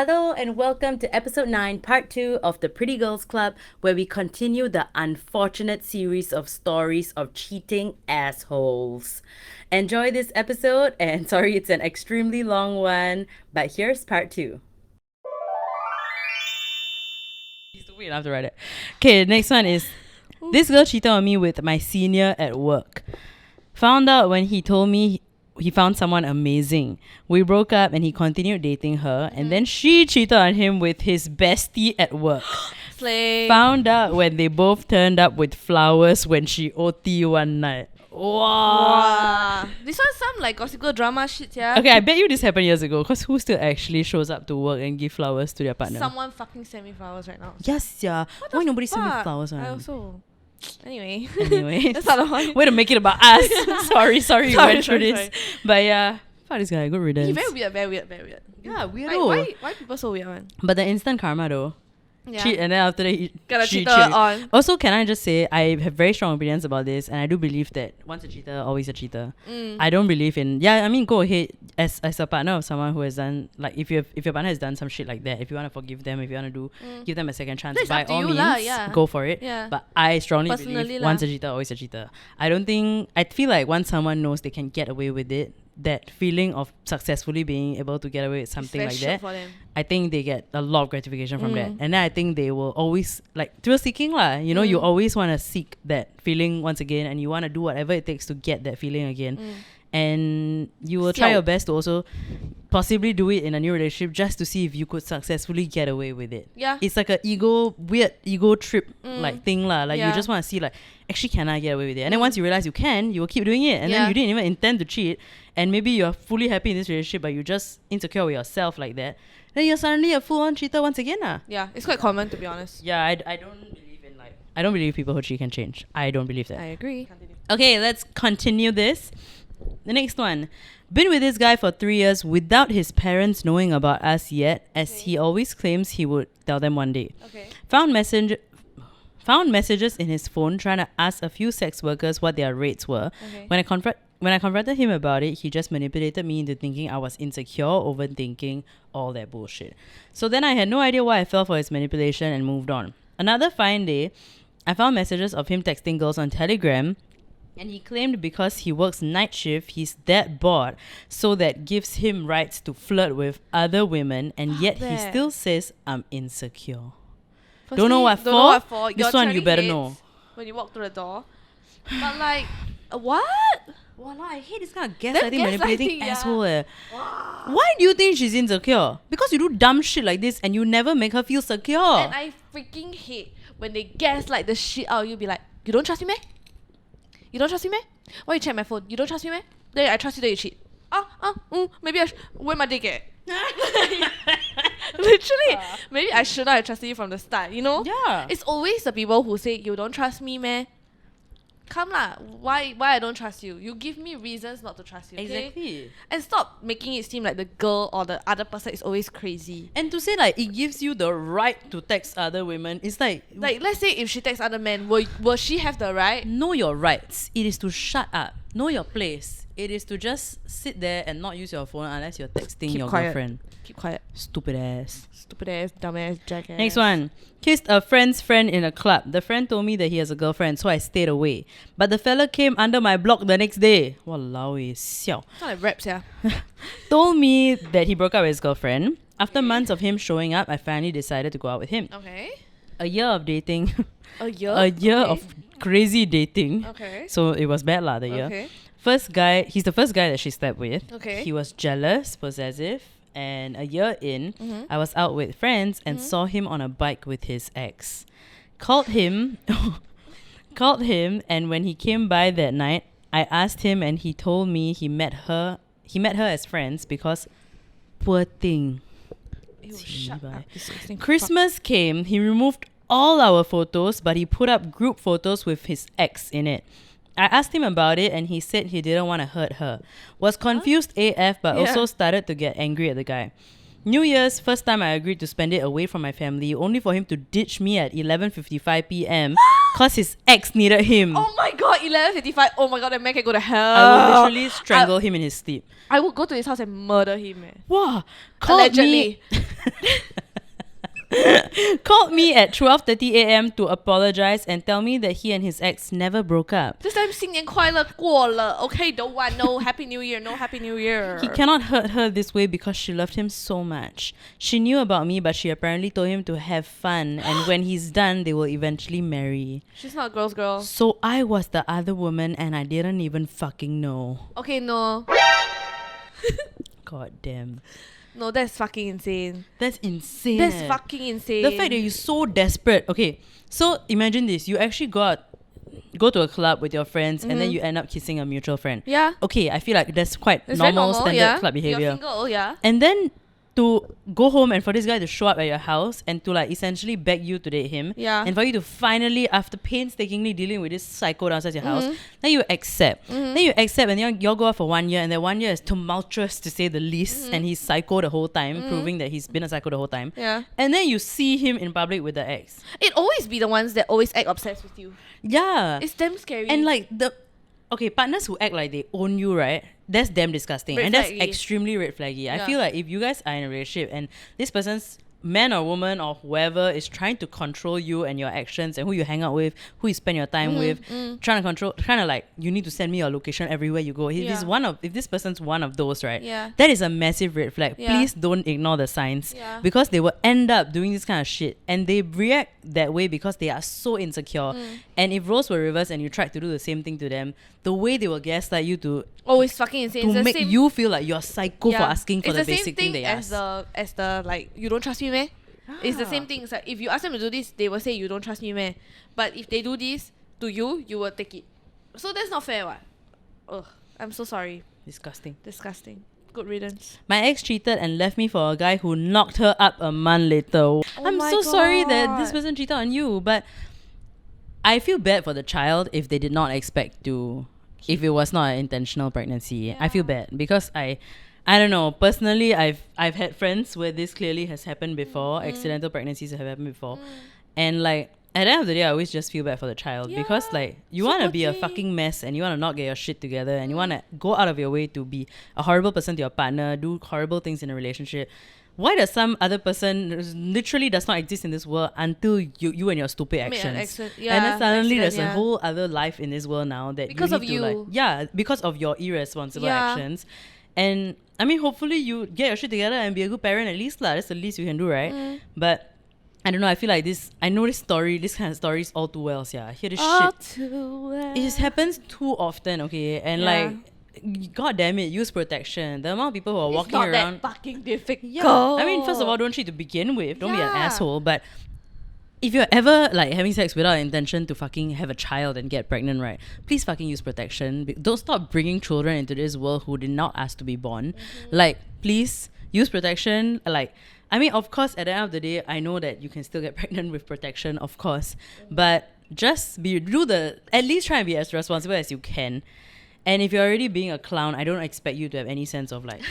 Hello and welcome to episode 9, part 2 of the Pretty Girls Club, where we continue the unfortunate series of stories of cheating assholes. Enjoy this episode, and sorry it's an extremely long one, but here's part 2. He's stupid enough to write it. Okay, next one is, this girl cheated on me with my senior at work. Found out when he told me he found someone amazing. We broke up and he continued dating her, and then she cheated on him with his bestie at work. Slay. Found out when they both turned up with flowers when she OT one night. Wow. This one's some like Gossip Girl drama shit, yeah. Okay, I bet you this happened years ago, because who still actually shows up to work and give flowers to their partner? Someone fucking sent me flowers right now. Yes, yeah. Why nobody send me Fuck. flowers? I also. Anyway. That's not the one. Way to make it about us. sorry, we went through this. Sorry. But yeah, fuck this guy, good riddance. He's very weird. Yeah, Like, weirdo. why people so weird, man? But the instant karma though. Yeah. Cheat and then after that she cheater cheated. on. Also, can I just say I have very strong opinions about this, and I do believe that once a cheater, always a cheater. I don't believe in go ahead as a partner of someone who has done, like, if your partner has done some shit like that, if you want to forgive them, if you want to give them a second chance, That's by up to all you means lah, yeah. go for it. Yeah. But I strongly Personally believe lah. once a cheater, always a cheater. I feel like once someone knows they can get away with it, that feeling of successfully being able to get away with something like that, for them. I think they get a lot of gratification from that. And then I think they will always, like, thrill seeking lah. You know, you always want to seek that feeling once again, and you want to do whatever it takes to get that feeling again. And you will try your best to also possibly do it in a new relationship just to see if you could successfully get away with it. Yeah. It's like a weird ego trip like thing lah. Like you just want to see, like, actually can I get away with it? And then once you realize you can, you will keep doing it. And then you didn't even intend to cheat. And maybe you're fully happy in this relationship, but you're just insecure with yourself like that. Then you're suddenly a full-on cheater once again lah. Yeah, it's quite common, to be honest. Yeah, I don't believe people who cheat can change. I don't believe that. I agree. Okay, let's continue this. The next one. Been with this guy for 3 years without his parents knowing about us yet, as he always claims he would tell them one day. Okay. Found messages in his phone trying to ask a few sex workers what their rates were. Okay. When I confronted him about it, he just manipulated me into thinking I was insecure, overthinking, all that bullshit. So then I had no idea why I fell for his manipulation and moved on. Another fine day, I found messages of him texting girls on Telegram, and he claimed because he works night shift, he's that bored, so that gives him rights to flirt with other women, and yet he still says I'm insecure. Don't know what for. This one you better know. When you walk through the door. But like, what? Wallah, I hate this kind of gaslighting, manipulating gaslighting, asshole. Why do you think she's insecure? Because you do dumb shit like this and you never make her feel secure. And I freaking hate when they gaslight the shit out of you. Be like, you don't trust me, meh? You don't trust me, meh? Why you check my phone? You don't trust me, meh? Then I trust you, then you cheat. Maybe where my dick at? Literally, maybe I should not have trusted you from the start, you know? Yeah. It's always the people who say, you don't trust me, meh? Come lah, why I don't trust you? You give me reasons not to trust you, okay? Exactly. And stop making it seem like the girl or the other person is always crazy. And to say, like, it gives you the right to text other women, it's like Let's say if she texts other men, will she have the right? know your rights. It is to shut up. Know your place. It is to just sit there and not use your phone unless you're texting your girlfriend. Keep quiet. Stupid ass. Stupid ass, dumbass, jackass. Next one. Kissed a friend's friend in a club. The friend told me that he has a girlfriend, so I stayed away. But the fella came under my block the next day. Walao, siao. It's not like raps, yeah. Told me that he broke up with his girlfriend. After months of him showing up, I finally decided to go out with him. Okay. A year of dating. A year? A year Okay. of crazy dating. Okay. So it was bad lah, the year. Okay. He's the first guy that she slept with. Okay. He was jealous, possessive, and a year in, I was out with friends and saw him on a bike with his ex. Called him, and when he came by that night, I asked him, and he told me he met her as friends because poor thing. Ew, shut up. Disgusting Christmas came, he removed all our photos, but he put up group photos with his ex in it. I asked him about it and he said he didn't want to hurt her. Was confused AF, but also started to get angry at the guy. New Year's, first time I agreed to spend it away from my family, only for him to ditch me at 11:55 p.m. cause his ex needed him. Oh my god, 11:55. Oh my god, that man can go to hell. I will literally strangle him in his sleep. I would go to his house and murder him, man. Wow, Allegedly. called me at 12:30 a.m. to apologize and tell me that he and his ex never broke up. This time 新年快乐过了 okay, don't want no Happy New Year, no Happy New Year. He cannot hurt her this way because she loved him so much. She knew about me, but she apparently told him to have fun, and when he's done, they will eventually marry. She's not a girl's girl. So I was the other woman, and I didn't even fucking know. Okay, no. God damn. No, that's fucking insane. That's insane. That's fucking insane. The fact that you're so desperate. Okay, so imagine this. You actually go to a club with your friends and then you end up kissing a mutual friend. Yeah. Okay, I feel like that's quite It's very normal, standard yeah. club behavior. You're single, yeah. And then to go home and for this guy to show up at your house and to like essentially beg you to date him. Yeah. And for you to finally, after painstakingly dealing with this psycho downstairs your house, then you accept. Then you accept and y'all go out for 1 year, and that 1 year is tumultuous to say the least, and he's psycho the whole time, proving that he's been a psycho the whole time. Yeah. And then you see him in public with the ex. It always be the ones that always act obsessed with you. Yeah. It's damn scary. And like partners who act like they own you, right? That's damn disgusting. Red and that's flaggy. extremely red flaggy. Yeah. I feel like if you guys are in a relationship and this person's man or woman or whoever is trying to control you and your actions and who you hang out with, who you spend your time with, trying to control, kind of like, you need to send me your location everywhere you go. If this person's one of those, right? Yeah. That is a massive red flag. Yeah. Please don't ignore the signs, Yeah. because they will end up doing this kind of shit, and they react that way because they are so insecure. And if roles were reversed and you tried to do the same thing to them, the way they will gaslight you to always fucking insane. It's the make same, you feel like you're psycho for yeah. asking for It's the same basic thing they ask. as the like, you don't trust me, meh? It's the same thing. It's like, if you ask them to do this, they will say you don't trust me, meh? But if they do this to you, you will take it. So that's not fair, what? Ugh, I'm so sorry. Disgusting. Disgusting. Good riddance. My ex cheated and left me for a guy who knocked her up a month later. I'm my so sorry that this God. person cheated on you, but I feel bad for the child if they did not expect to, if it was not an intentional pregnancy. I feel bad because I don't know. Personally, I've had friends where this clearly has happened before. Accidental pregnancies have happened before, and like at the end of the day, I always just feel bad for the child because like you so want to be a poor fucking mess and you want to not get your shit together and you want to go out of your way to be a horrible person to your partner, do horrible things in a relationship. Why does some other person literally does not exist in this world until you and your stupid Made an actions? accident. And Yeah, then suddenly there's accident, a whole other life in this world now that Because you of need to you. like, yeah, because of your irresponsible Yeah. actions. And I mean, hopefully you get your shit together and be a good parent at least lah. That's the least you can do, right? But I don't know. I feel like I know this kind of stories all too well. Yeah, I hear this shit. It just happens too often, okay? And like, god damn it, use protection. The amount of people who are walking not around. that fucking difficult. Yeah. I mean, first of all, don't cheat to begin with. Don't be an Yeah. asshole. But if you're ever like having sex without intention to fucking have a child and get pregnant, right? Please fucking use protection. Don't stop bringing children into this world who did not ask to be born. Like, please use protection. Like, I mean, of course, at the end of the day, I know that you can still get pregnant with protection, of course. But just at least try and be as responsible as you can. And if you're already being a clown, I don't expect you to have any sense of like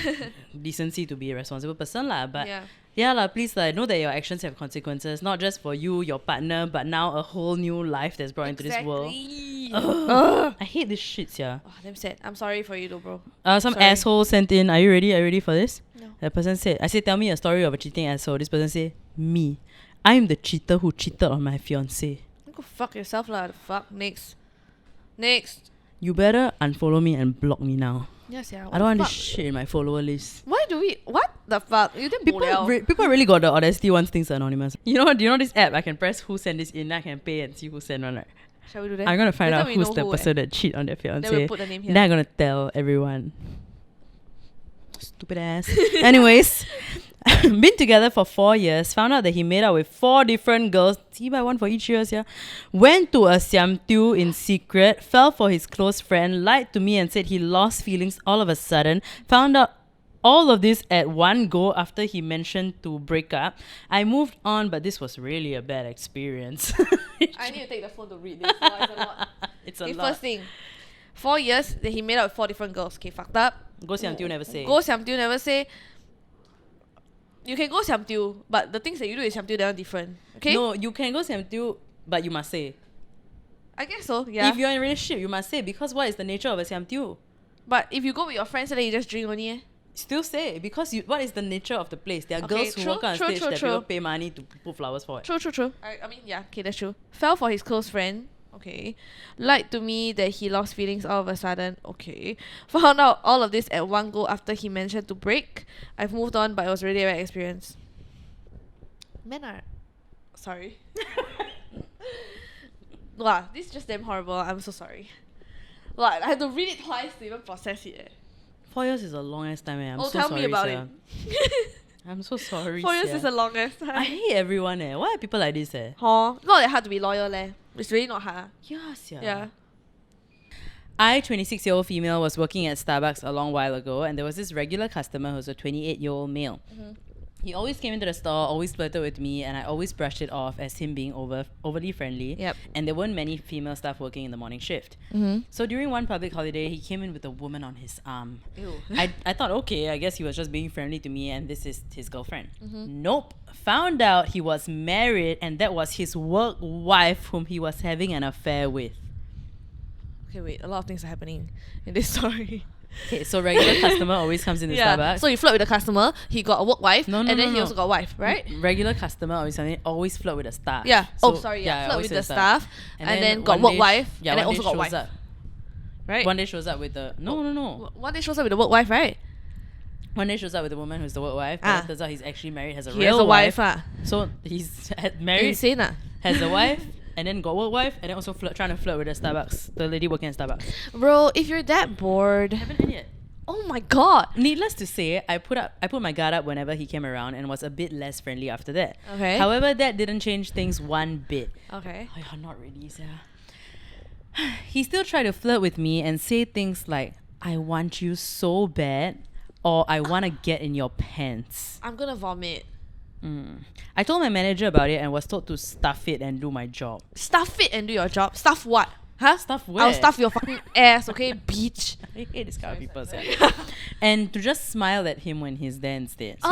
decency to be a responsible person lah. But yeah lah, please lah, know that your actions have consequences, not just for you, your partner, but now a whole new life that's brought into this world. I hate this shit, yeah. Oh, damn sad. I'm sorry for you though, bro. Some Sorry. asshole sent in. Are you ready for this? No. That person said, I said, tell me a story of a cheating asshole. This person said, me. I'm the cheater who cheated on my fiancé. Go fuck yourself lah. Fuck. Next. You better unfollow me and block me now. Yes, yeah. I don't want this shit in my follower list. Why do we? What the fuck? You didn't People really got the audacity once things are anonymous. You know this app? I can press who sent this in. I can pay and see who sent one. Right? Shall we do that? I'm gonna find Later out we who's know the who, person that cheat on their fiancé. Then we'll put the name here. Then I'm gonna tell everyone. Stupid ass. Anyways, been together for 4 years. Found out that he made out with 4 different girls. See, by one for each year, yeah. Went to a siam tiu in secret. Fell for his close friend. Lied to me and said he lost feelings all of a sudden. Found out all of this at one go after he mentioned to break up. I moved on, but this was really a bad experience. I need to take the phone to read this. No, it's a lot. It's a Okay, lot. first thing. 4 years that he made out with 4 different girls. Okay, fucked up. Go siam tiu, never say. Go siam tiu, never say. You can go siam tiu, but the things that you do in siam tiu, they are different. Okay? No, you can go siam tiu, but you must say. I guess so, yeah. If you're in a relationship, you must say, because what is the nature of a siam tiu? But if you go with your friends and then you just drink only, Still say, because what is the nature of the place? There are Okay, girls who true, walk on true, stage true, that true. people pay money to put flowers for. True. I mean, yeah, okay, that's true. Fell for his close friend. Okay. Lied to me that he lost feelings all of a sudden. Okay. Found out all of this at one go after he mentioned to break. I've moved on, but it was really a bad experience. Men are... Sorry. Wow, this is just damn horrible. I'm so sorry. Wow, I had to read it twice to even process it. 4 years is a long ass time, I'm so tell sorry, me about sia. it. I'm so sorry, 4 years sia. is the longest time. I hate everyone, Why are people like this, Not that hard to be loyal, leh. It's really not hard. Yeah, sia. Yeah. I, 26-year-old female, was working at Starbucks a long while ago, and there was this regular customer who was a 28-year-old male. Mm-hmm. He always came into the store, always flirted with me, and I always brushed it off as him being overly friendly. Yep. And there weren't many female staff working in the morning shift. Mm-hmm. So during one public holiday, he came in with a woman on his arm. Ew. I thought, okay, I guess he was just being friendly to me and this is his girlfriend. Mm-hmm. Nope. Found out he was married and that was his work wife whom he was having an affair with. Okay, wait. A lot of things are happening in this story. Okay, so regular customer always comes into Starbucks. So you flirt with the customer, he got a work wife, No, and then he no. also got a wife, right? Regular customer always flirt with the staff. Yeah. So, Flirt always with the staff, and then got one work day wife, yeah, and then one day also got shows wife. up. Right? One day shows up with the no. One day shows up with the work wife, right? One day shows up with the woman who's the work wife, but it turns out he's actually married, has a He real has a wife. So he's married, Insane. has a wife, and then got work wife, and then also trying to flirt with the lady working at Starbucks. Bro, if you're that bored... Haven't end yet. Oh my god. Needless to say, I put my guard up whenever he came around and was a bit less friendly after that. Okay. However, that didn't change things one bit. Okay. Oh, you're not ready, Sarah. He still tried to flirt with me and say things like, I want you so bad, or I want to get in your pants. I'm gonna vomit. I told my manager about it and was told to stuff it and do my job. Stuff it and do your job. Stuff what? Huh? Stuff where? I'll stuff your fucking ass, okay, bitch. I hate this kind of people. sorry. And to just smile at him when he's there instead. So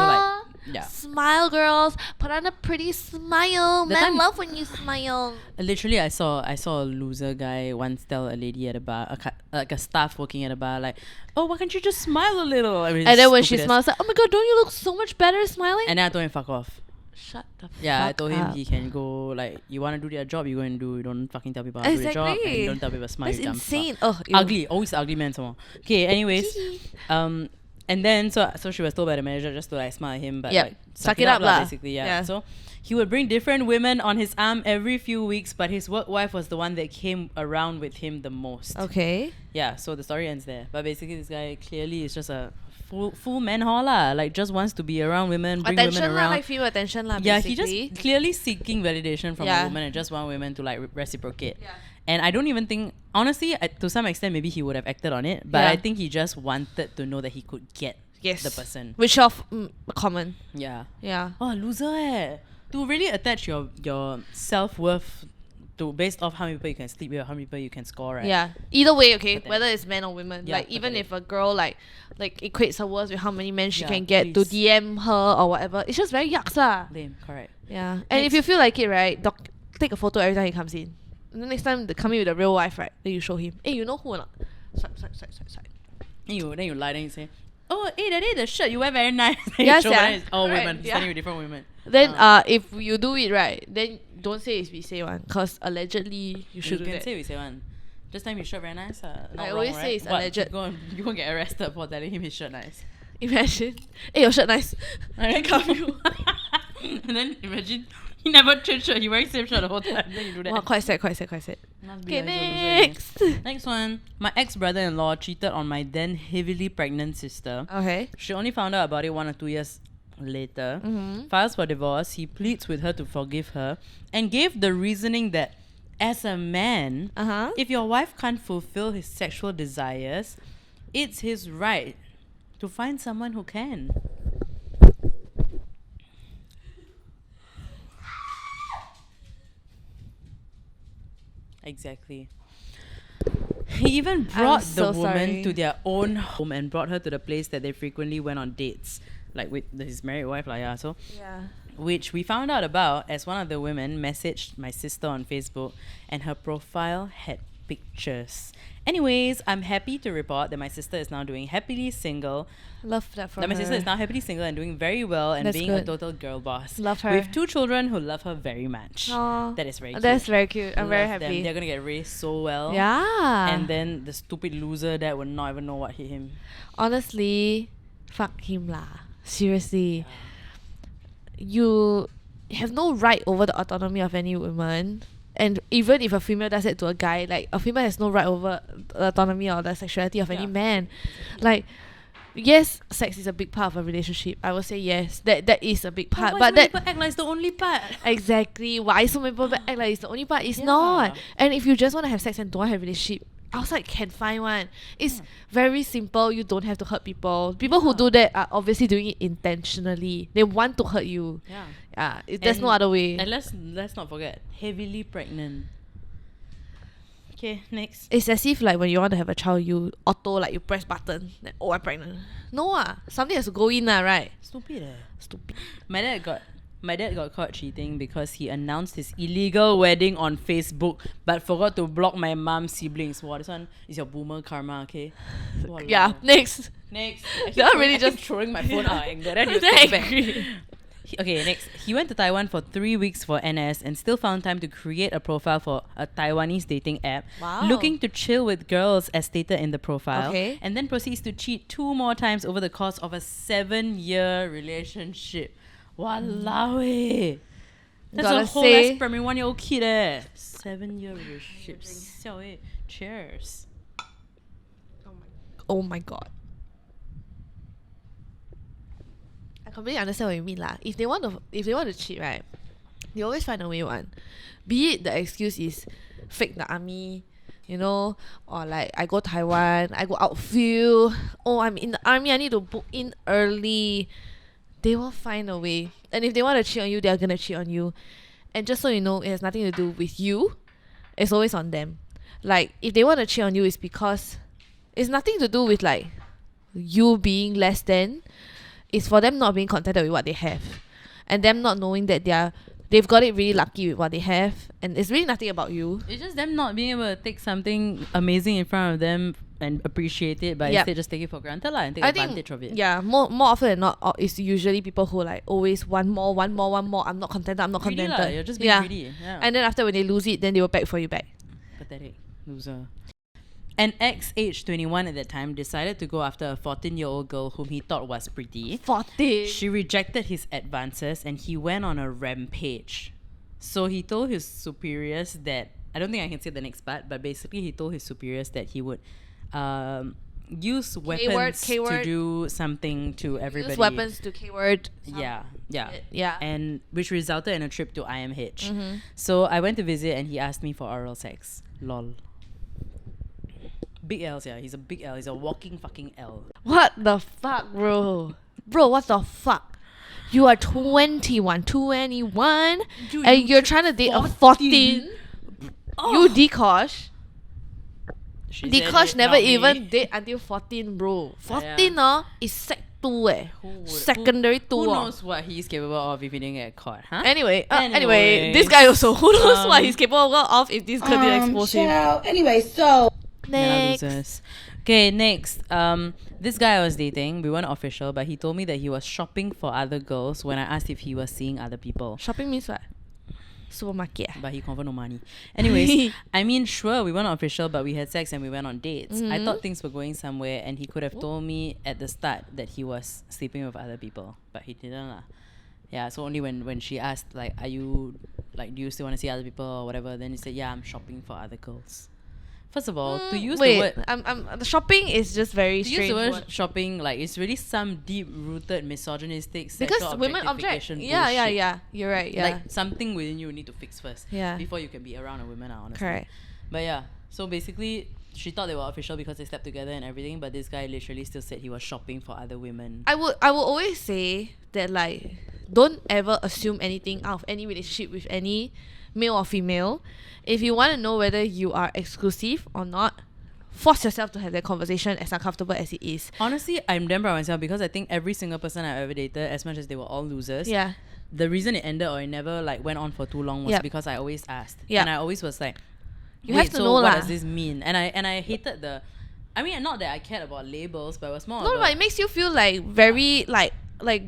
yeah. Smile, girls. Put on a pretty smile. The Men time- love when you smile. Literally, I saw a loser guy once tell a lady at a bar, like a staff working at a bar, like, "Oh, why can't you just smile a little?" I mean, And then when she stupid smiles, like, oh my god, don't you look so much better smiling? and then I told him fuck off. Shut the Yeah, I fuck told him up. he can go, like, you want to do their job, you go and do. You don't fucking tell people how to do their job, and Exactly. you don't tell people smile. That's you dumb fuck. insane. Ugh, ew. Ugly, always ugly man. Someone. Okay, anyways, and then so she was told by the manager just to like smile at him, but Yep. like Suck it up lah. basically, yeah. Yeah. So he would bring different women on his arm every few weeks, but his work wife was the one that came around with him the most. Okay. Yeah, so the story ends there. But basically, this guy clearly is just a full man whore lah. Like just wants to be around women, bring Attention women lah, around. like female attention lah, Yeah, basically. he just clearly seeking validation from a Yeah. woman and just want women to like reciprocate. Yeah. And I don't even think, honestly, to some extent, maybe he would have acted on it. But Yeah. I think he just wanted to know that he could get Yes. the person. Which of common. Yeah. Yeah. Oh, loser To really attach your self-worth to based off how many people you can sleep with or how many people you can score, right? Yeah. Either way, okay, Pathetic. whether it's men or women. Yeah, like even pathetic. if a girl like equates her worth with how many men she Yeah, can get to please. DM her or whatever, it's just very yucks lah. Lame, correct. Yeah. And if you feel like it, right, take a photo every time he comes in. And then next time they come in with a real wife, right? Then you show him. Hey, you know who or not? Swipe. Then you lie, then you say, oh, hey, daddy, the shirt you wear very nice. Then Yeah, you show sia. then it's all Right, women. He's yeah. standing with different women. Then if you do it right, then don't say it's we say one, cause allegedly you should You do can that. say we say one. Just time his shirt very nice. Not I wrong, always right? say it's What, alleged. You go and get arrested for telling him his shirt nice. Imagine, hey, your shirt nice. Right? Come you. And then imagine he never changed shirt. He wearing same shirt the whole time. Then you do that. Wow, quite sad. Must be Okay, like so loser, next. Next one. My ex-brother-in-law cheated on my then heavily pregnant sister. Okay. She only found out about it 1 or 2 years later. Mm-hmm. Files for divorce. He pleads with her to forgive her and gave the reasoning that as a man, Uh-huh. if your wife can't fulfill his sexual desires, it's his right to find someone who can. Exactly. He even brought so the woman sorry. to their own home and brought her to the place that they frequently went on dates, like with his married wife, like yeah. So, Yeah. which we found out about as one of the women messaged my sister on Facebook, and her profile had pictures. Anyways, I'm happy to report that my sister is now doing happily single. Love that for That my her. sister is now happily single and doing very well and That's being a good. total girl boss. Love her. With 2 children who love her very much. Aw, That is very cute. that's very cute. I'm very Love them. happy. They're gonna get raised so well. Yeah. And then the stupid loser that would not even know what hit him. Honestly, fuck him lah. Seriously. You have no right over the autonomy of any woman. And even if a female does it to a guy, like a female has no right over the autonomy or the sexuality of any Yeah. man. Like, yes, sex is a big part of a relationship. I would say yes, that is a big part. Why But so many that people act like it's the only part? exactly why so many people act like it's the only part. It's Yeah. not. And if you just want to have sex and don't have a relationship, outside can find one. It's very simple. You don't have to hurt people. People who do that are obviously doing it intentionally. They want to hurt you. Yeah. There's no other way. And let's not forget, heavily pregnant. Okay, next. It's as if like when you want to have a child, you like you press button. Then, oh, I'm pregnant. No, something has to go in, right? Stupid. Stupid. My dad got caught cheating because he announced his illegal wedding on Facebook but forgot to block my mom's siblings. Wow, this one is your boomer karma, okay? Walao. Yeah. Next. Next. Really just throwing my phone out of anger. Then you Then take back. angry. Okay, next. He went to Taiwan for 3 weeks for NS and still found time to create a profile for a Taiwanese dating app. Wow. Looking to chill with girls as stated in the profile. Okay. And then proceeds to cheat 2 more times over the course of a 7-year relationship. Walao eh. That's Gotta a whole say- ass primary 1-year-old kid eh. 7-year relationship. Siao eh. Cheers. Oh my god. I completely understand what you mean lah. If they want to cheat, right, they always find a way one. Be it the excuse is fake the army, you know, or like I go Taiwan, I go outfield. Oh, I'm in the army, I need to book in early. They will find a way. And if they want to cheat on you, they're gonna cheat on you. And just so you know, it has nothing to do with you. It's always on them. Like if they want to cheat on you, it's because it's nothing to do with like you being less than. It's for them not being contented with what they have, and them not knowing that they've got it really lucky with what they have, and it's really nothing about you. It's just them not being able to take something amazing in front of them and appreciate it, but Yep. instead just take it for granted lah and take I advantage think of it. yeah, more often than not, it's usually people who like always want more. I'm not contented. I'm not Greedy lah, contented. you're just being greedy. Yeah. And then after when they lose it, then they will beg for you back. Pathetic. Loser. An ex aged 21 at that time decided to go after a 14-year-old girl whom he thought was pretty. 14. She rejected his advances and he went on a rampage. So he told his superiors that, I don't think I can say the next part, but basically he told his superiors that he would use weapons to K-word. do something to everybody. Use weapons to keyword. Yeah. Yeah. And which resulted in a trip to IMH. Mm-hmm. So I went to visit and he asked me for oral sex. Lol. Big L's, yeah. He's a big L. He's a walking fucking L. What the fuck, bro? Bro, what the fuck? You are 21, Dude, and you're trying to date a 14. You Dikosh. She said Dikosh it, never not me. even date until 14, bro. 14 is sec 2 eh. Who Secondary 2 Who knows what he's capable of if he didn't get caught, huh? Anyway, Anyways, this guy also, who knows what he's capable of if this girl didn't expose him. Anyway, so Next. Losers. Okay, next. This guy I was dating, we weren't official, but he told me that he was shopping for other girls when I asked if he was seeing other people. Shopping means what? Supermarket. But he confirmed no money. Anyways, I mean, sure, we weren't official, but we had sex and we went on dates. I thought things were going somewhere, and he could have told me at the start that he was sleeping with other people, but he didn't lah. Yeah, so only when she asked, like, are you, like, do you still want to see other people or whatever, then he said, yeah, I'm shopping for other girls. First of all, to use the word... the shopping is just very To use strange. the word word. shopping, like, it's really some deep-rooted misogynistic sexual Because women object. objectification Yeah, bullshit. You're right. Yeah. Like, something within you need to fix first. Yeah. Before you can be around a woman, honestly. Correct. But yeah, so basically, she thought they were official because they slept together and everything, but this guy literally still said he was shopping for other women. I would always say that like don't ever assume anything out of any relationship with any male or female. If you want to know whether you are exclusive or not, force yourself to have that conversation as uncomfortable as it is. Honestly, I'm damn proud of myself because I think every single person I've ever dated, as much as they were all losers, Yeah. the reason it ended or it never like went on for too long was Yep. because I always asked. Yep. And I always was like, You have to so know what lah. does this mean? And I hated the. I mean, not that I cared about labels, but it was more. No, of but it makes you feel like very like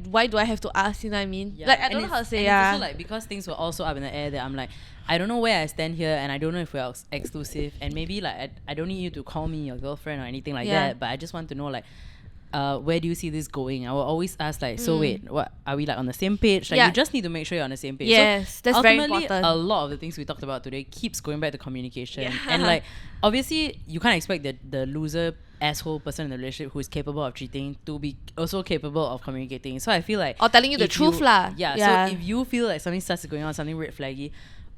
why do I have to ask? You know what I mean? Yeah, Like I and don't know how to say. and Yeah. it's also like because things were also up in the air that I'm like, I don't know where I stand here, and I don't know if we're exclusive, and maybe like I don't need you to call me your girlfriend or anything like Yeah. that, but I just want to know like, where do you see this going? I will always ask like, so wait, what are we like on the same page? Like Yeah. you just need to make sure you're on the same page. Yes, so that's very ultimately, important. a lot of the things we talked about today keeps going back to communication, Yeah. and like obviously you can't expect the loser asshole person in the relationship who is capable of cheating to be also capable of communicating. So I feel like Or telling you the if truth lah. Yeah, Yeah. so if you feel like something starts going on, something red flaggy,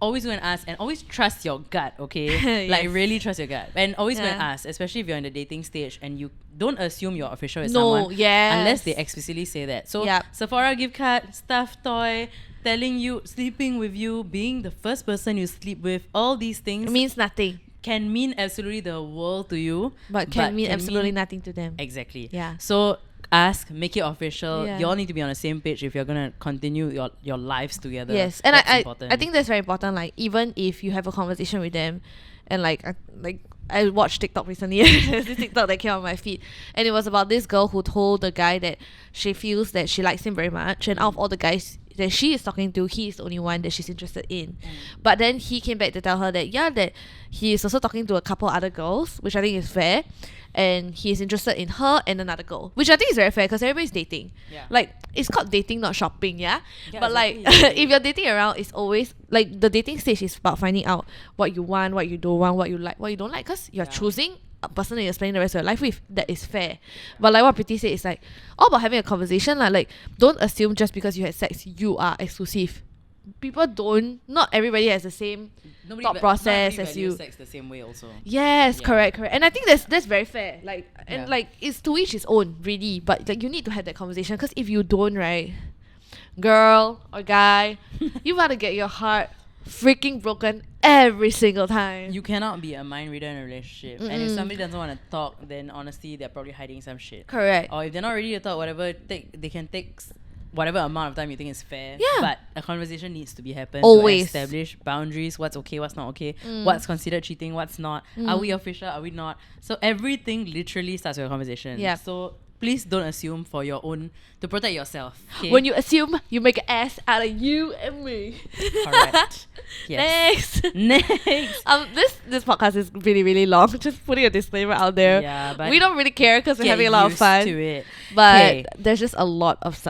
always go and ask, and always trust your gut, okay? Like Yes. really trust your gut, and always go and Yeah. ask, especially if you're in the dating stage and you don't assume you're official with No, someone unless they explicitly say that. So Yup. Sephora gift card, stuffed toy, telling you, sleeping with you, being the first person you sleep with, all these things It means nothing, can mean absolutely the world to you, but can mean absolutely nothing to them. exactly. Yeah. So ask, make it official. Yeah. You all need to be on the same page if you're gonna continue your lives together. Yes, and That's I important. think that's very important. Like even if you have a conversation with them, and I watched TikTok recently. There's this TikTok that came on my feed, and it was about this girl who told the guy that she feels that she likes him very much, and out of all the guys that she is talking to, he is the only one that she's interested in. But then he came back to tell her that that he is also talking to a couple other girls, which I think is fair, and he is interested in her and another girl, which I think is very fair because everybody's dating. Yeah. Like it's called dating, not shopping. Yeah. Yeah, But like exactly. if you're dating around, it's always like the dating stage is about finding out what you want, what you don't want, what you like, what you don't like, because you're Yeah. choosing a person that you're spending the rest of your life with. That is fair. But like what Preeti said, it's like all about having a conversation. Like don't assume just because you had sex you are exclusive. People don't. Not everybody has the same thought process as you. Sex the same way also. Yes, Yeah. correct. And I think that's very fair. Like and Yeah. like it's to each his own, really. But like you need to have that conversation, because if you don't, right, girl or guy, you gotta get your heart freaking broken every single time. You cannot be a mind reader in a relationship. And if somebody doesn't want to talk, then honestly they're probably hiding some shit. Correct. Or if they're not ready to talk, whatever, they can take whatever amount of time you think is fair. Yeah. But a conversation needs to be happen Always. to establish boundaries, what's okay, what's not okay, what's considered cheating, what's not. Are we official, are we not? So everything literally starts with a conversation. Yeah. So please don't assume for your own, to protect yourself. Okay? When you assume, you make an ass out of you and me. Correct. Yes. Next. Next. This podcast is really, really long. Just putting a disclaimer out there. Yeah, but we don't really care because we're get having a lot of used fun. to it. But Okay. there's just a lot of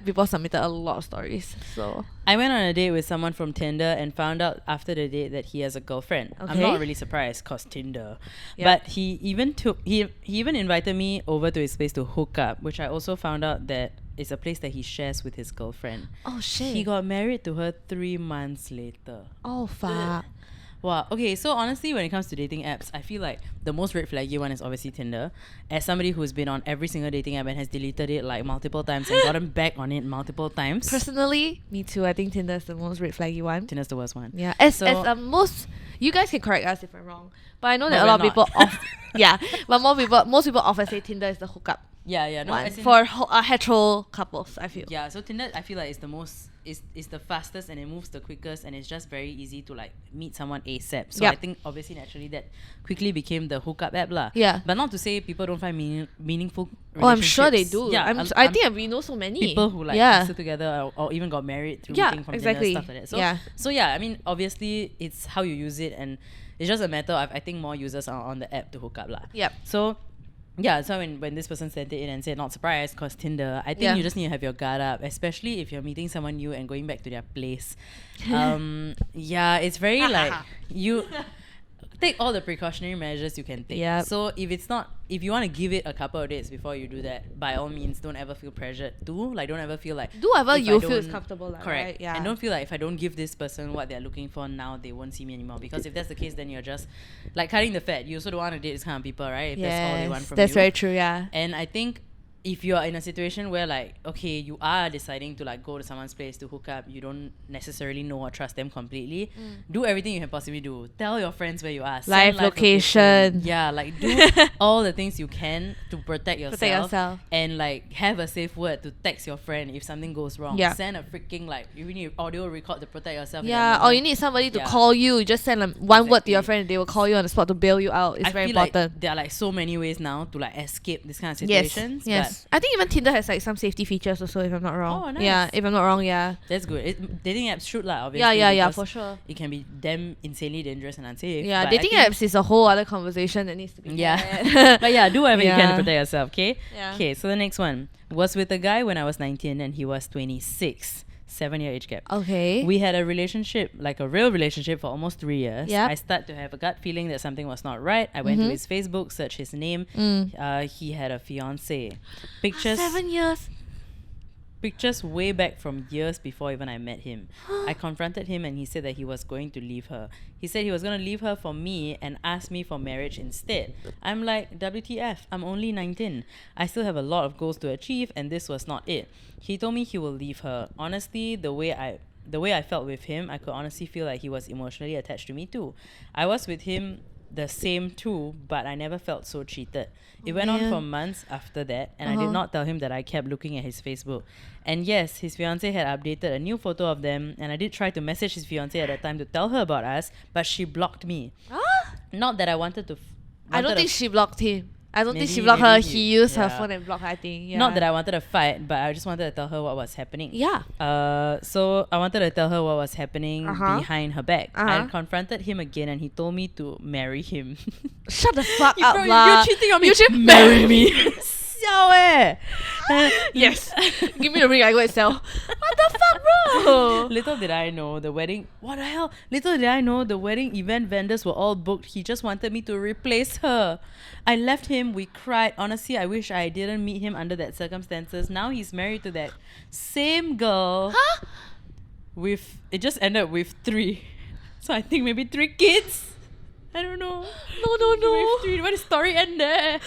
people submitted a lot of stories. So I went on a date with someone from Tinder and found out after the date that he has a girlfriend. I'm Okay. not really surprised cause Tinder. Yep. But he even invited me over to his place to hook up, which I also found out that it's a place that he shares with his girlfriend. oh shit. He got married to her 3 months later. oh fuck. Wow. Okay, so honestly, when it comes to dating apps, I feel like the most red flaggy one is obviously Tinder. As somebody who's been on every single dating app and has deleted it like multiple times and gotten back on it multiple times. Personally, me too. I think Tinder is the most red flaggy one. Tinder's the worst one. Yeah, as So- a most, you guys can correct us if I'm wrong, but I know that No, a lot of we're people not. yeah, but most people often say Tinder is the hookup Yeah, no, one as in- for hetero couples. I feel. Yeah, so Tinder I feel like is the most is the fastest and it moves the quickest and it's just very easy to like meet someone ASAP. So Yep. I think obviously naturally that quickly became the hookup app lah. Yeah. But not to say people don't find meaningful Oh, I'm sure they relationships. do. Yeah, I think we know so many people who like yeah. stood together or even got married through Yeah, meeting from exactly. Tinder, stuff like that. So Yeah. so yeah, I mean obviously it's how you use it and it's just a matter of I think more users are on the app to hook up lah. Yep. So yeah, so when this person sent it in and said not surprised cause Tinder, I think Yeah. you just need to have your guard up, especially if you're meeting someone new and going back to their place. Yeah, it's very like you take all the precautionary measures you can take. Yep. So if you want to give it a couple of days before you do that, by all means, don't ever feel pressured to. Like, don't ever feel like Do whatever if you I feel is don't- comfortable, lah, Correct. right? Yeah. And don't feel like if I don't give this person what they're looking for now, they won't see me anymore. Because if that's the case, then you're just like cutting the fat. You also don't want to date this kind of people, right? If that's all they want from that's you. very true. Yeah. And I think if you are in a situation where like, okay, you are deciding to like go to someone's place to hook up, you don't necessarily know or trust them completely, do everything you can possibly do. Tell your friends where you are. Send Live location. Yeah, like do all the things you can to protect yourself. And like have a safe word to text your friend if something goes wrong. Yeah. Send a freaking like, you need audio record to protect yourself. Yeah, or you need somebody to call you. You just send one word to your friend and they will call you on the spot to bail you out. It's very important. Like there are like so many ways now to like escape this kind of situations. Yes. I think even Tinder has like some safety features also, if I'm not wrong. Oh, nice. Yeah, if I'm not wrong, yeah. That's good. Dating apps should lah, obviously. Yeah, for sure. It can be damn insanely dangerous and unsafe. Yeah, dating apps is a whole other conversation that needs to be had. But yeah, do whatever you can to protect yourself, okay? Yeah. Okay, so the next one was with a guy when I was 19 and he was 26. 7-year age gap. Okay. We had a relationship, like a real relationship, for almost 3 years. Yep. I started to have a gut feeling that something was not right. I went to his Facebook, searched his name. He had a fiance. Pictures. 7 years. Pictures way back from years before even I met him. I confronted him and he said that he was going to leave her. He said he was going to leave her for me and ask me for marriage instead. I'm like, WTF, I'm only 19. I still have a lot of goals to achieve and this was not it. He told me he will leave her. Honestly, the way I felt with him, I could honestly feel like he was emotionally attached to me too. I was with him the same too, but I never felt so cheated. It went on for months after that, and I did not tell him that I kept looking at his Facebook. And yes, his fiance had updated a new photo of them, and I did try to message his fiance at that time to tell her about us, but she blocked me. Not that I wanted to. I don't think she blocked him. I don't think she Maybe- blocked her. maybe He he- used her yeah. phone and blocked her, I think. Yeah. Not that I wanted to fight, but I just wanted to tell her what was happening. Yeah. So I wanted to tell her what was happening behind her back. I confronted him again, and he told me to marry him. Shut the fuck up, Bro, lah. you're cheating on me. Marry me. Siao eh. Yes. Give me the ring, I go and sell. What the fuck, bro? Little did I know the wedding. What the hell? Little did I know the wedding event vendors were all booked. He just wanted me to replace her. I left him. We cried. Honestly, I wish I didn't meet him under that circumstances. Now he's married to that same girl. Huh? It just ended with 3. So I think maybe 3 kids. I don't know. No. With 3. Why the story end there?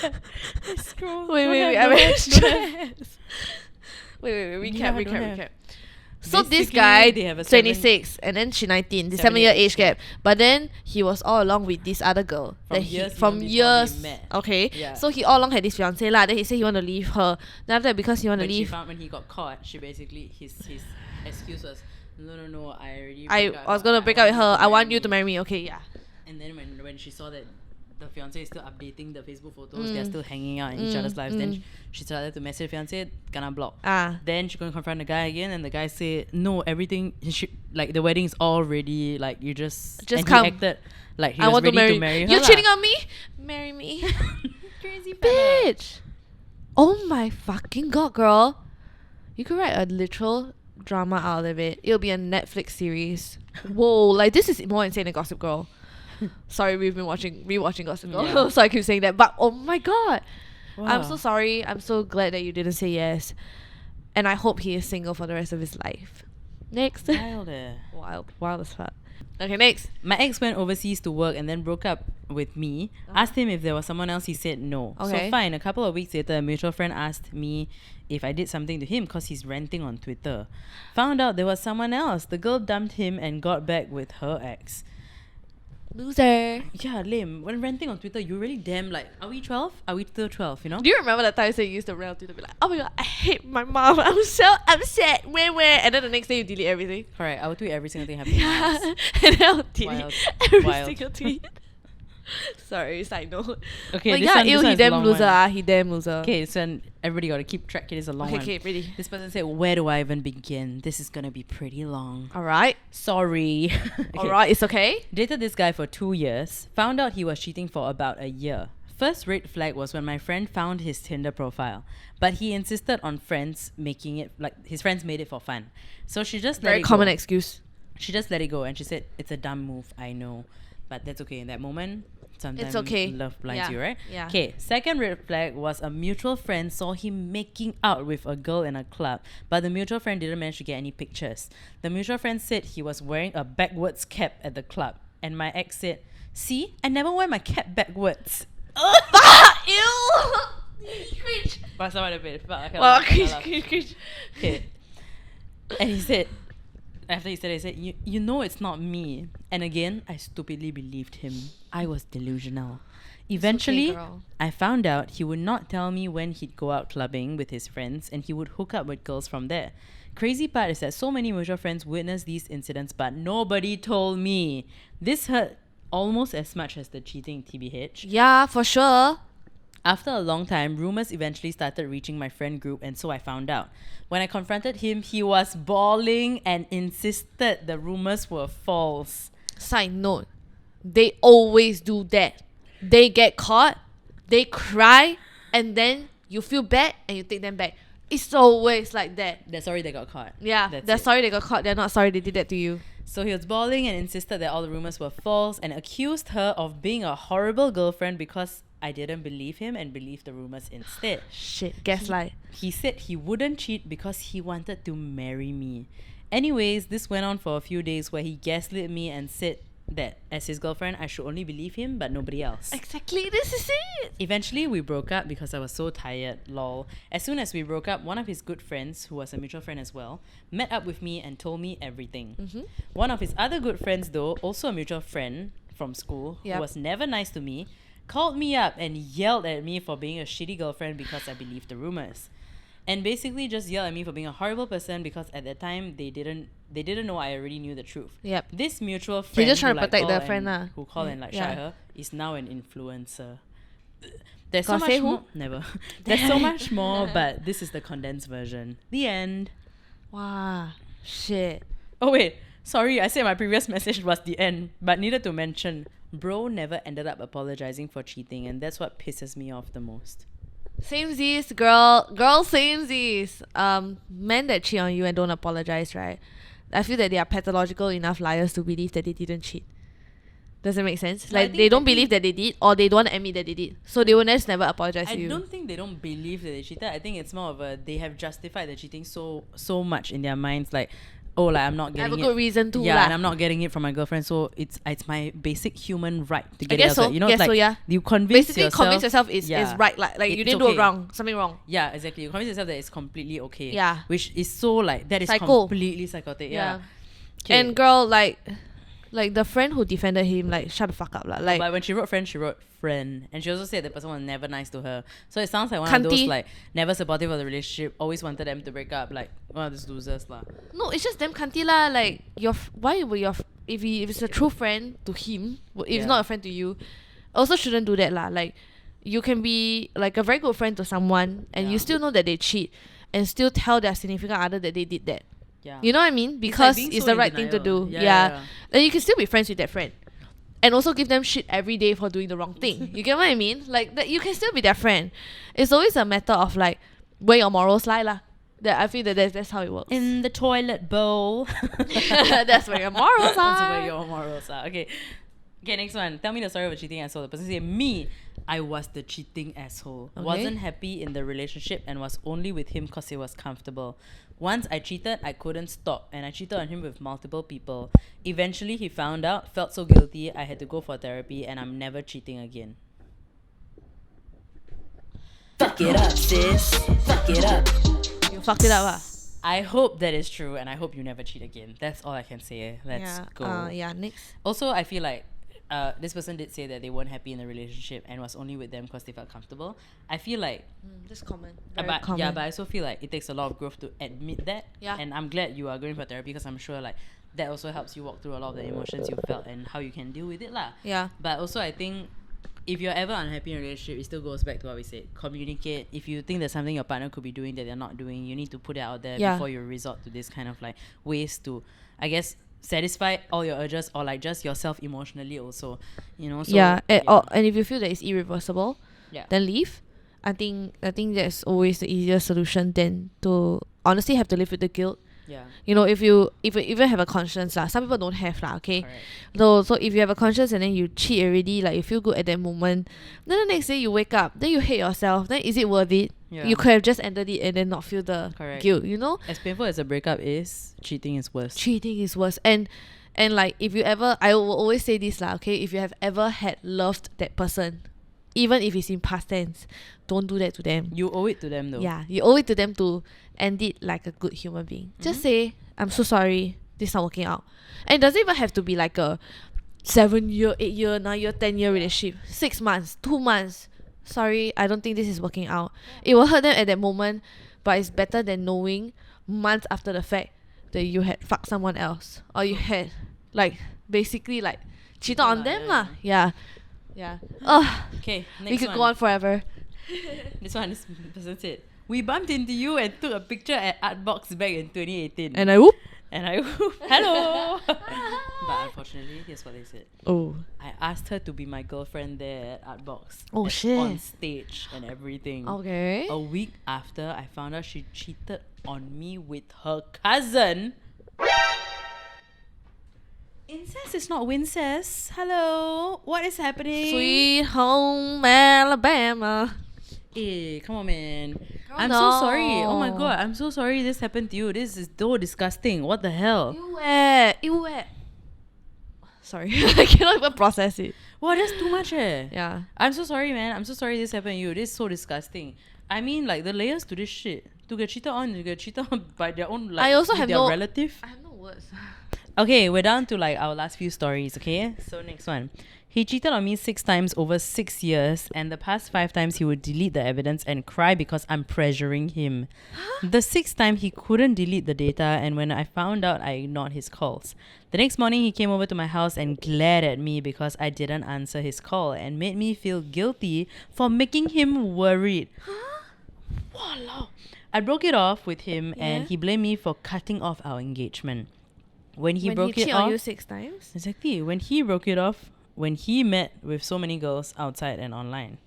Scroll. Wait. I'm very stressed. Wait. Recap. So this Basically, guy, they have a 26, and then she 19, the 7-year age gap. But then he was all along with this other girl. From that years from even before years. they met. Okay. Yeah. So he all along had this fiance lah. Then he said he want to leave her. Then after that, because he want to When she leave, found when he got caught, she basically his excuse was no. I already. I was gonna break up with her. I want you to marry me. Okay, yeah. And then when she saw that the fiance is still updating the Facebook photos, they're still hanging out in each other's lives. Then she started to message the fiance, gonna block. Then she gonna confront the guy again, and the guy said, "No, everything. Like the wedding is all ready. Like you just come. He acted like he I was want ready to marry her. You're lah. cheating on me? Marry me. Crazy fella. Bitch. Oh my fucking god, girl. You could write a literal drama out of it. It'll be a Netflix series. Whoa, like this is more insane than Gossip Girl. Sorry, we've been rewatching Gossip Girl, Yeah. so I keep saying that. But oh my god, I'm Wow. so sorry. I'm so glad that you didn't say yes, and I hope he is single for the rest of his life. Next, Wild, eh. wild as fuck. Okay, next. My ex went overseas to work and then broke up with me. Asked him if there was someone else. He said no. Okay. So fine. A couple of weeks later, a mutual friend asked me if I did something to him because he's ranting on Twitter. Found out there was someone else. The girl dumped him and got back with her ex. Loser. Yeah, lame. When ranting on Twitter, you really damn like, are we 12? Are we still 12, you know? Do you remember the time you used to rant on Twitter, be like, oh my god, I hate my mom. I'm so upset. Where? And then the next day you delete everything. Correct. I would tweet every single thing happening. in my house. And then I'll delete Wild. every Wild. single tweet. Sorry, side note. Okay, But this yeah, one, ew, this he one's a damn long loser. one. He damn loser. Okay, so everybody got to keep track. It is a long one. Okay, ready. This person said, where do I even begin? This is going to be pretty long. Alright. Sorry. Okay. Alright, it's okay. Dated this guy for 2 years. Found out he was cheating for about a year. First red flag was when my friend found his Tinder profile, but he insisted on friends making it, like his friends made it for fun. So she just let Very it common go. excuse. She just let it go, and she said, it's a dumb move, I know, but that's okay. In that moment, sometimes okay. love blinds Yeah. you, right? Yeah. Okay, second red flag was a mutual friend saw him making out with a girl in a club, but the mutual friend didn't manage to get any pictures. The mutual friend said he was wearing a backwards cap at the club, and my ex said, see, I never wear my cap backwards. Ew! Cringe. Pasal mana bed. Wow, cringe. Okay. And he said, after he said it, he said, you know it's not me. And again, I stupidly believed him. I was delusional. Eventually, girl. I found out he would not tell me when he'd go out clubbing with his friends and he would hook up with girls from there. Crazy part is that so many mutual friends witnessed these incidents, but nobody told me. This hurt almost as much as the cheating, TBH. Yeah, for sure. After a long time, rumors eventually started reaching my friend group, and so I found out. When I confronted him, he was bawling and insisted the rumors were false. Side note, they always do that. They get caught, they cry, and then you feel bad and you take them back. It's always like that. They're sorry they got caught. Yeah, they're sorry they got caught. They're not sorry they did that to you. So he was bawling and insisted that all the rumors were false and accused her of being a horrible girlfriend because I didn't believe him and believed the rumors instead. Shit, gaslight. He said he wouldn't cheat because he wanted to marry me. Anyways, this went on for a few days where he gaslit me and said that as his girlfriend, I should only believe him but nobody else. Exactly, this is it. Eventually, we broke up because I was so tired, lol. As soon as we broke up, one of his good friends, who was a mutual friend as well, met up with me and told me everything. Mm-hmm. One of his other good friends, though, also a mutual friend from school, Yep. who was never nice to me, called me up and yelled at me for being a shitty girlfriend because I believed the rumors. And basically just yelled at me for being a horrible person because at that time they didn't know I already knew the truth. Yep. This mutual friend just trying to who, like, protect call the friend and- lah. who called and like Yeah. shut her is now an influencer. There's so Got much say who? more. Never. There's so much more, but this is the condensed version. The end. Wow. Shit. Oh wait, sorry, I said my previous message was the end, but needed to mention, bro never ended up apologizing for cheating, and that's what pisses me off the most. Samesies, girl. Girl, samesies. Men that cheat on you and don't apologize, right? I feel that they are pathological enough liars to believe that they didn't cheat. Does that make sense? No, I Like, think- they don't I think- believe that they did, or they don't want to admit that they did. So they will just never apologize I to you. don't think they don't believe that they cheated. I think it's more of a they have justified the cheating so much in their minds, like, oh, like I'm not I have getting a it. good reason to. Yeah, lah. and I'm not getting it from my girlfriend, so it's my basic human right to get guess it outside. so. You know, Guess it's like so, yeah. you convince Basically, yourself. convince yourself is right. Like you It's didn't do okay. it wrong. Something wrong. Yeah, exactly. You convince yourself that it's completely okay. Yeah. Which is so like that is Psycho. completely psychotic. Yeah. And girl, like the friend who defended him, like, shut the fuck up, lah. Like, But when she wrote friend, and she also said the person was never nice to her. So it sounds like one of those Cunty. like never supportive of the relationship, always wanted them to break up, like one of those losers lah. no, it's just damn cunty lah. Like, why would if it's a true friend to him, if Yeah. not a friend to you, also shouldn't do that lah. Like, you can be like a very good friend to someone, and Yeah. you still know that they cheat, and still tell their significant other that they did that. Yeah. You know what I mean? like Because being it's so the in right thing to do. denial. Yeah. And you can still be friends with that friend. And also give them shit every day for doing the wrong thing. You get what I mean? Like, that you can still be their friend. It's always a matter of, like, where your morals lie lah. That I feel that that's how it works. In the toilet bowl. That's where your morals That's are. where your morals are. Okay. Okay, next one. Tell me the story of a cheating asshole. The person said, me, I was the cheating asshole. Okay. Wasn't happy in the relationship and was only with him because it was comfortable. Once I cheated, I couldn't stop, and I cheated on him with multiple people. Eventually, he found out, felt so guilty, I had to go for therapy, and I'm never cheating again. Fuck it up, sis. Fuck it up. You fucked it up, ah. I hope that is true, and I hope you never cheat again. That's all I can say. Let's go. Yeah, next. Also, I feel like this person did say that they weren't happy in the relationship and was only with them because they felt comfortable. I feel like, Just common. but I also feel like it takes a lot of growth to admit that. Yeah. And I'm glad you are going for therapy because I'm sure like that also helps you walk through a lot of the emotions you felt and how you can deal with it lah. Yeah. But also, I think if you're ever unhappy in a relationship, it still goes back to what we said. Communicate. If you think there's something your partner could be doing that they're not doing, you need to put it out there Yeah. before you resort to this kind of like ways to, I guess, satisfy all your urges or like just yourself emotionally also. You know. So, and if you feel that it's irreversible, yeah. then leave. I think that's always the easier solution than to honestly have to live with the guilt. Yeah. You know, if you even have a conscience lah, some people don't have lah, okay? Correct. So if you have a conscience and then you cheat already, like you feel good at that moment, then the next day you wake up, then you hate yourself, then is it worth it? Yeah. You could have just ended it and then not feel the Correct. guilt, you know? As painful as a breakup is, cheating is worse. Cheating is worse. And like if you ever, I will always say this lah, okay? If you have ever had loved that person, even if it's in past tense, don't do that to them. You owe it to them though. Yeah, you owe it to them to end it like a good human being. Just say, I'm so sorry, this is not working out. And it doesn't even have to be like a 7-year, 8-year, 9-year, 10-year relationship. 6 months, 2 months. Sorry, I don't think this is working out. It will hurt them at that moment, but it's better than knowing months after the fact that you had fucked someone else. Or you had, like, basically, like, cheated on them lah. Yeah. Yeah. Okay, next we could one. go on forever. This person said, we bumped into you and took a picture at Artbox back in 2018. And I whoop. And I hello. But unfortunately, here's what they said. Oh. I asked her to be my girlfriend there at Artbox. Oh, shit. On stage and everything. Okay. A week after, I found out she cheated on me with her cousin. Incest is not wincest. Hello. What is happening? Sweet home Alabama. Hey, come on, man. I'm no. so sorry. Oh my god, I'm so sorry this happened to you. This is so disgusting. What the hell? Ew. Sorry. I cannot even process it. Wow, that's too much eh. Yeah. I'm so sorry, man. I'm so sorry this happened to you. This is so disgusting. I mean, like, the layers to this shit. To get cheated on, you get cheated on by their own, like, I also with have their no relative. I have no words. Okay, we're down to, like, our last few stories, okay? So, next one. He cheated on me 6 times over 6 years, and the past 5 times he would delete the evidence and cry because I'm pressuring him. The 6th time he couldn't delete the data, and when I found out, I ignored his calls. The next morning he came over to my house and glared at me because I didn't answer his call and made me feel guilty for making him worried. Walao. I broke it off with him and he blamed me for cutting off our engagement. When he broke it cheated off, on you 6 times? exactly. When he broke it off, when he met with so many girls outside and online.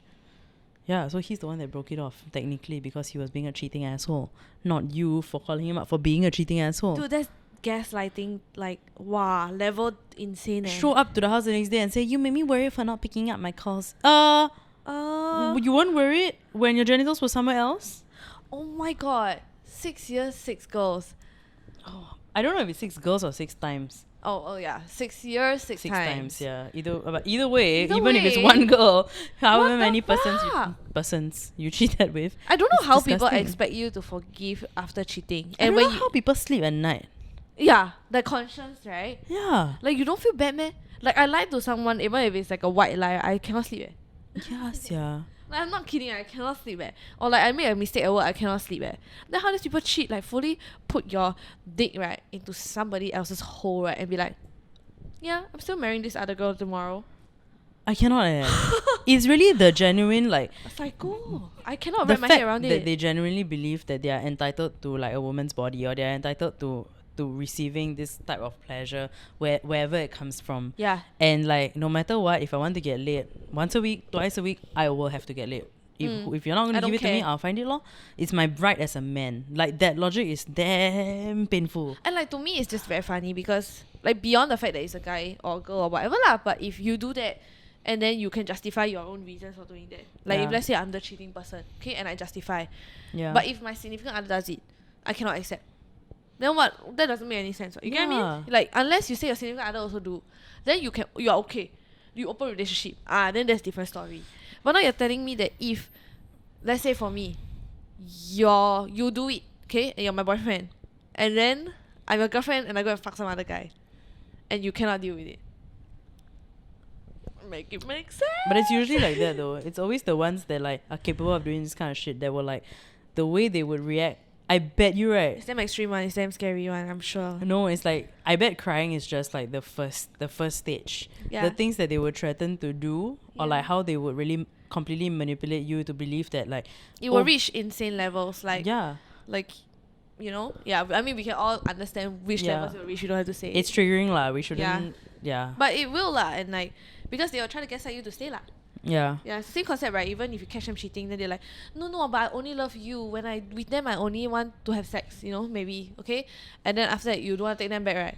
Yeah, so he's the one that broke it off, technically, because he was being a cheating asshole. Not you for calling him up for being a cheating asshole. Dude, that's gaslighting, like, wow, level insane. Show up to the house the next day and say, you made me worried for not picking up my calls. You weren't worried when your genitals were somewhere else? Oh my god. 6 years, 6 girls. Oh, I don't know if it's 6 girls or 6 times. Oh yeah. 6 years, 6 6 times. times, yeah. Either way, Either even if it's way. one girl, however What many the fuck? persons you cheated with. I don't know it's how people disgusting. expect you to forgive after cheating. I And don't when know how people sleep at night. yeah, the conscience, right? Yeah. Like, you don't feel bad, man. Like, I lied to someone, even if it's like a white lie, I cannot sleep. Yes, yeah. Like, I'm not kidding, I cannot sleep. Or like, I made a mistake at work, I cannot sleep. Then how does people cheat? Like, fully put your dick, right, into somebody else's hole, right, and be like, yeah, I'm still marrying this other girl tomorrow. I cannot. It's really the genuine, like, Psycho. I cannot the wrap my fact head around that it. they genuinely believe that they are entitled to, like, a woman's body, or they are entitled to receiving this type of pleasure wherever it comes from. Yeah. And, like, no matter what, if I want to get laid once a week, twice a week, I will have to get laid. If you're not going I to give don't it to me, care. I'll find it lor. It's my right as a man. Like, that logic is damn painful. And like, to me, it's just very funny because, like, beyond the fact that it's a guy or a girl or whatever lah, but if you do that and then you can justify your own reasons for doing that. Like, Yeah. if let's say I'm the cheating person, okay, and I justify. Yeah. But if my significant other does it, I cannot accept. Then what? That doesn't make any sense. You get what I Yeah. mean? Like, unless you say your significant other also do, then you're okay. You open relationship. Then that's different story. But now you're telling me that if, let's say for me, you do it, okay, and you're my boyfriend, and then I'm your girlfriend and I go and fuck some other guy, and you cannot deal with it. Make it make sense. But it's usually like that though. It's always the ones that, like, are capable of doing this kind of shit that will, like, the way they would react. I bet you, right? It's damn extreme one. It's damn scary one. I'm sure. No, it's like, I bet crying is just like the first stage. Yeah. The things that they would threaten to do, or Yeah. like how they would really completely manipulate you to believe that, like, It will reach insane levels. Like, yeah, like, you know, yeah. I mean, we can all understand which Yeah. levels it will reach. You don't have to say. it's triggering lah. We shouldn't. Yeah. But it will lah, and like, because they will try to gaslight you to stay lah. Yeah. Yeah, it's the same concept, right? Even if you catch them cheating, then they're like, no, but I only love you. When I with them, I only want to have sex. You know, maybe, okay. And then after that, you don't want to take them back, right?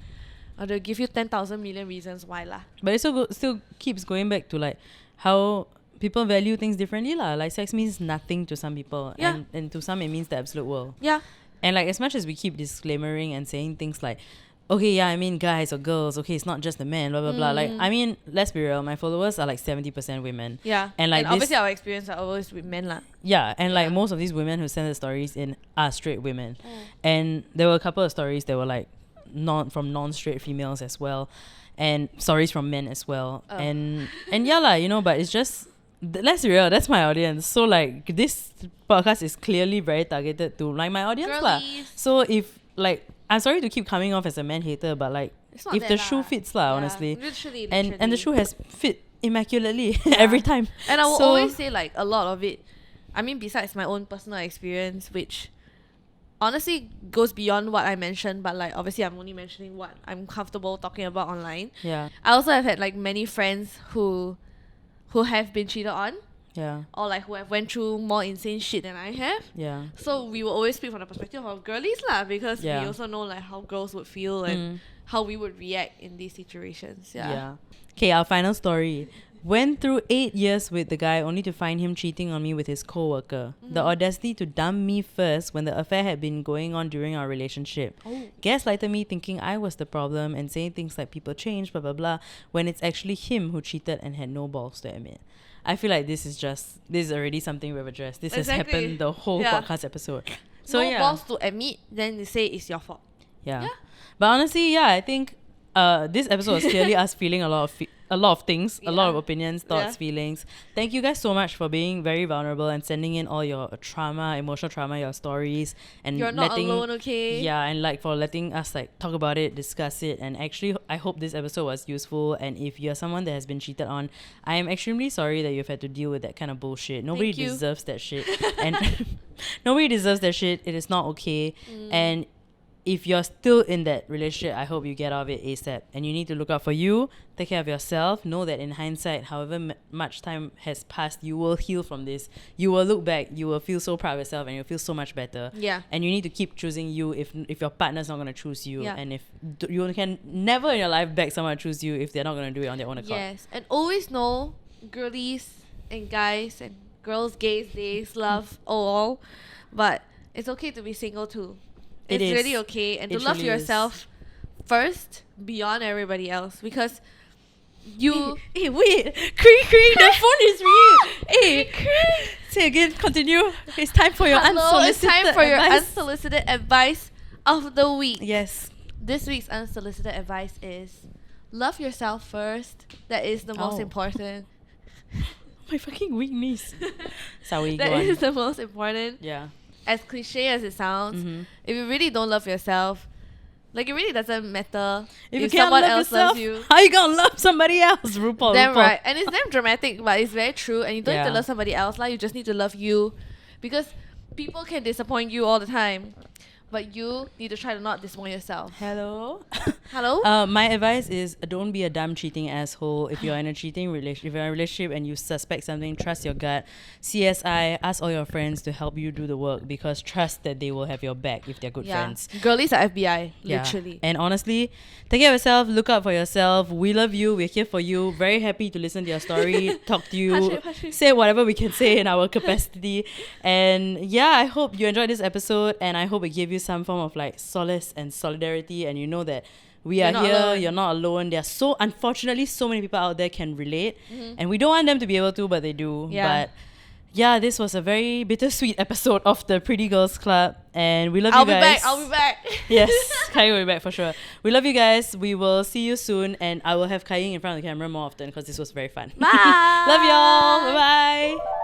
Or they'll give you 10,000 million reasons why lah. But it still keeps going back to, like, how people value things differently lah. Like, sex means nothing to some people, Yeah. and to some it means the absolute world. Yeah. And, like, as much as we keep disclaimering and saying things like, okay, yeah, I mean guys or girls, okay, it's not just the men, blah blah blah. Like, I mean, let's be real, my followers are like 70% women. Yeah. And like this, obviously our experience are always with men lah. yeah, and like Yeah. most of these women who send the stories in are straight women. And there were a couple of stories that were like non-straight females as well, and stories from men as well. And yeah lah, you know, but it's just, let's be real, that's my audience. So like this podcast is clearly very targeted to like my audience lah. Girlies. So if like, I'm sorry to keep coming off as a man hater, but like It's not if that the lah. shoe fits lah, Yeah, honestly. Literally. And the shoe has fit immaculately every time. And I will So- always say like a lot of it, I mean, besides my own personal experience, which honestly goes beyond what I mentioned, but like obviously I'm only mentioning what I'm comfortable talking about online. Yeah, I also have had like many friends who have been cheated on, yeah, or like who have went through more insane shit than I have. yeah. So we will always speak from the perspective of girlies lah, because Yeah. we also know like how girls would feel and how we would react in these situations. Yeah. Okay, our final story. Went through 8 years with the guy only to find him cheating on me with his co-worker. The audacity to dump me first when the affair had been going on during our relationship. Gaslighted me thinking I was the problem and saying things like people change, blah blah blah, when it's actually him who cheated and had no balls to admit. I feel like this is already something we've addressed. This has Exactly. happened the whole Yeah. podcast episode. So no yeah. balls to admit, then they say it's your fault. Yeah. Yeah. But honestly, yeah, I think this episode was clearly us feeling a lot of things, a lot of Yeah. opinions, thoughts, Yeah. feelings. Thank you guys so much for being very vulnerable and sending in all your trauma, emotional trauma, your stories, and You're not letting, alone, okay? yeah, and like for letting us like talk about it, discuss it, and actually I hope this episode was useful. And if you're someone that has been cheated on, I am extremely sorry that you've had to deal with that kind of bullshit. Nobody Thank you. deserves that shit, and nobody deserves that shit. It is not okay, and if you're still in that relationship, I hope you get out of it ASAP. And you need to look out for you, take care of yourself. Know that in hindsight, however much time has passed, you will heal from this. You will look back, you will feel so proud of yourself, and you'll feel so much better. Yeah. And you need to keep choosing you if your partner's not going to choose you. Yeah. And if you can never in your life beg someone to choose you if they're not going to do it on their own accord. Yes. And always know, girlies and guys and girls, gays, days, love, all. But it's okay to be single too. It It's is. really okay. And to It love truly is. yourself first beyond everybody else. Because you... Hey, wait. Cree, the phone is ringing. Hey, say again, continue. It's time for your Hello, it's unsolicited time for your advice. unsolicited advice of the week. Yes. This week's unsolicited advice is love yourself first. That is the most Oh. important. My fucking weak knees. Sorry, go That on. is the most important. Yeah. As cliche as it sounds, Mhm. if you really don't love yourself, like it really doesn't matter If you if can't someone love else yourself, loves you. how you gonna love somebody else? RuPaul. Damn RuPaul. right. And it's damn dramatic, but it's very true. And you don't need Yeah. to love somebody else. Like, you just need to love you. Because people can disappoint you all the time. But you need to try to not disappoint yourself. Hello. Hello? My advice is don't be a dumb cheating asshole. If you're in a cheating relationship, if you're in a relationship and you suspect something, trust your gut. CSI, ask all your friends to help you do the work because trust that they will have your back if they're good Yeah. friends. Girlies are FBI, Yeah. literally. And honestly, take care of yourself, look out for yourself. We love you. We're here for you. Very happy to listen to your story, talk to you, Hush it. say whatever we can say in our capacity. And yeah, I hope you enjoyed this episode and I hope it gave you some form of like solace and solidarity. And you know that we You're are not here, alone. you're not alone. There are so, unfortunately, so many people out there can relate. And we don't want them to be able to, but they do. Yeah. But yeah, this was a very bittersweet episode of the Pretty Girls Club. And we love I'll you be guys. back. I'll be back. Yes, Kai will be back for sure. We love you guys. We will see you soon. And I will have Kai Ying in front of the camera more often because this was very fun. Bye. Love y'all. Bye-bye.